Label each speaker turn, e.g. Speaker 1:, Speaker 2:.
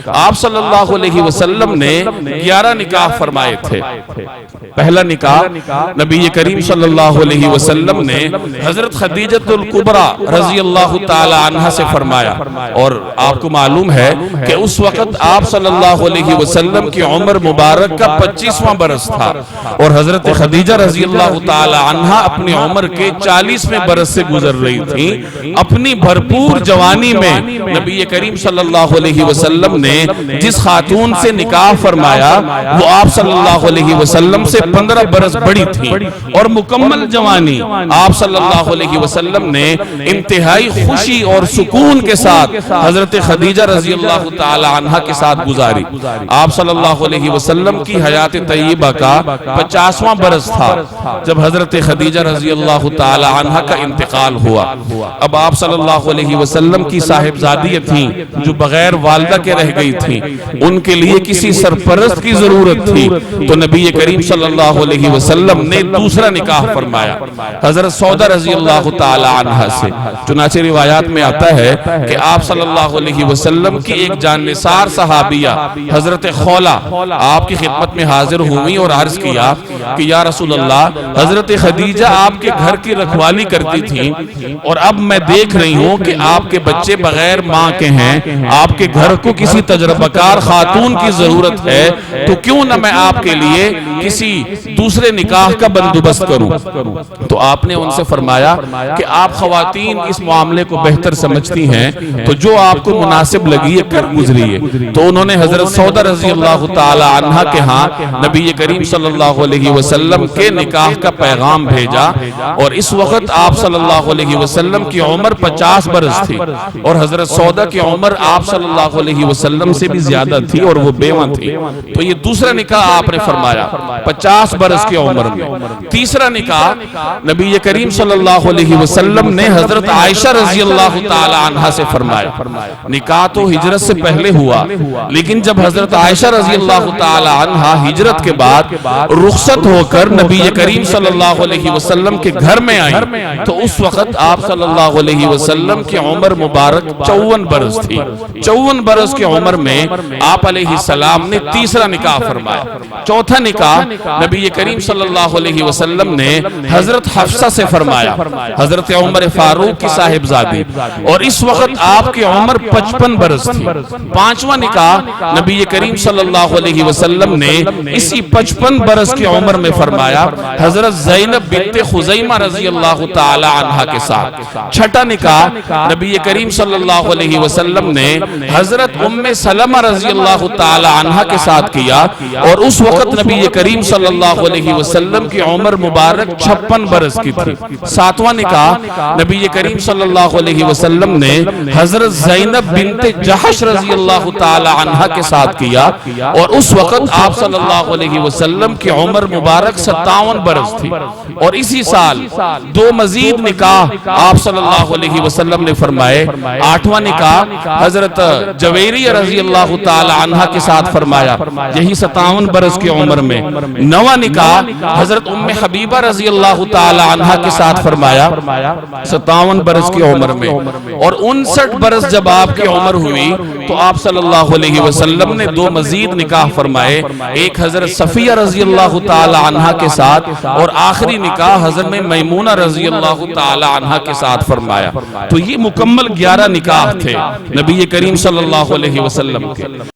Speaker 1: آپ صلی اللہ علیہ وسلم نے 11 نکاح فرمائے تھے۔ پہلا نکاح نبی کریم صلی اللہ علیہ وسلم نے حضرت خدیجہ الکبریٰ رضی اللہ تعالی عنہ سے فرمایا، اور آپ کو معلوم ہے کہ اس وقت آپ صلی اللہ علیہ وسلم کی عمر مبارک کا 25واں برس تھا، اور حضرت خدیجہ رضی اللہ تعالی عنہ اپنی عمر کے 40ویں برس سے گزر رہی تھی۔ اپنی بھرپور جوانی میں نبی کریم صلی اللہ علیہ وسلم نے جس خاتون سے نکاح فرمایا وہ آپ صلی اللہ علیہ وسلم سے 15 برس بڑی تھی، اور مکمل جوانی آپ صلی اللہ علیہ وسلم نے انتہائی خوشی اور سکون کے ساتھ حضرت خدیجہ رضی اللہ تعالی عنہ کے ساتھ گزاری۔ آپ صلی اللہ علیہ وسلم کی حیات طیبہ کا 50واں برس تھا جب حضرت خدیجہ رضی اللہ تعالی عنہ کا انتقال ہوا۔ اب آپ صلی اللہ علیہ وسلم کی صاحبزادی تھیں جو بغیر والدہ کے رہ گئی تھیں، ان کے لیے کسی سرپرست کی ضرورت تھی، تو نبی کریم صلی اللہ علیہ وسلم نے دوسرا نکاح فرمایا حضرت سودا رضی اللہ تعالی عنہ سے۔ چنانچہ روایات میں آتا ہے کہ آپ صلی اللہ علیہ وسلم کی ایک جاننثار صحابیہ حضرت خولہ آپ کی خدمت میں حاضر ہوئی اور عرض کیا کہ یا رسول اللہ، حضرت خدیجہ آپ کے گھر کی رکھوالی کرتی تھیں، اور اب میں دیکھ رہی ہوں کہ آپ کے بچے بغیر ماں کے ہیں، آپ کے گھر کو کسی تجربہ کار خاتون کی ضرورت ہے، تو کیوں نہ میں آپ کے لیے کسی دوسرے نکاح کا بندوبست کروں؟ تو آپ نے ان سے فرمایا کہ آپ خواتین اس معاملے کو بہتر سمجھتی ہیں، تو جو آپ کو مناسب لگی ہے کر گزریے۔ تو انہوں نے حضرت سودا رضی اللہ تعالی عنہ کے ہاں نبی کریم صلی اللہ علیہ وسلم کے نکاح کا پیغام بھیجا، اور اس وقت آپ صلی اللہ علیہ وسلم کی عمر 50 برس تھی، اور حضرت سودا کی عمر آپ صلی اللہ علیہ وسلم سے بھی زیادہ تھی اور وہ بیوہ تھی۔ تو یہ دوسرا نکاح آپ نے فرمایا 50 برس کی عمر میں۔ تیسرا نکاح نبی کریم صلی اللہ علیہ وسلم نے حضرت عائشہ رضی اللہ تعالی عنہ سے فرمایا۔ نکاح تو ہجرت سے پہلے ہوا، لیکن جب حضرت عائشہ رضی اللہ تعالی عنہ ہجرت کے بعد رخصت ہو کر نبی کریم صلی اللہ علیہ وسلم کے گھر میں آئی، تو اس وقت آپ صلی اللہ علیہ وسلم کی عمر مبارک 54 برس تھی۔ 54 برس کی عمر میں آپ علیہ السلام نے تیسرا نکاح فرمایا۔ چوتھا نکاح نبی کریم صلی اللہ علیہ وسلم نے حضرت حفصہ سے فرمایا، حضرت عمر فاروق کی صاحبزادی، اور اس وقت آپ کی عمر 55 برس تھی۔ پانچواں نکاح نبی کریم صلی اللہ علیہ وسلم نے اسی 55 برس کی عمر میں فرمایا حضرت زینب بنت خزیمہ رضی اللہ تعالی عنہ کے ساتھ۔ چھٹا نکاح نبی کریم صلی اللہ علیہ وسلم نے حضرت ام سلمہ رضی اللہ تعالی عنہ کے ساتھ کیا، اور اس وقت نبی کریم صلی اللہ علیہ وسلم کی عمر مبارک 56 برس کی تھی۔ ساتواں نکاح نبی کریم صلی اللہ علیہ وسلم نے حضرت زینب بنت جحش رضی اللہ تعالی عنہ کے ساتھ کیا، اور اس وقت آپ صلی اللہ علیہ وسلم کی عمر مبارک 57 برس تھی۔ اور اسی سال 2 مزید نکاح آپ صلی اللہ علیہ وسلم نے فرمائے۔ 8واں نکاح حضرت جویریہ رضی اللہ تعالی عنہ کے ساتھ فرمایا، یہی 57 برس کی عمر میں۔ 9واں نکاح حضرت ام حبیبہ رضی اللہ تعالی عنہ کے ساتھ فرمایا، 57 برس کی عمر میں۔ اور 59 برس جب آپ کی عمر ہوئی تو آپ صلی اللہ علیہ وسلم نے 2 مزید نکاح فرمائے، ایک حضرت صفیہ رضی اللہ تعالی عنہ کے ساتھ، اور آخری نکاح حضرت میمونہ رضی اللہ تعالی عنہ کے ساتھ فرمایا۔ تو یہ مکمل 11 نکاح تھے نبی کریم صلی اللہ علیہ وسلم کے۔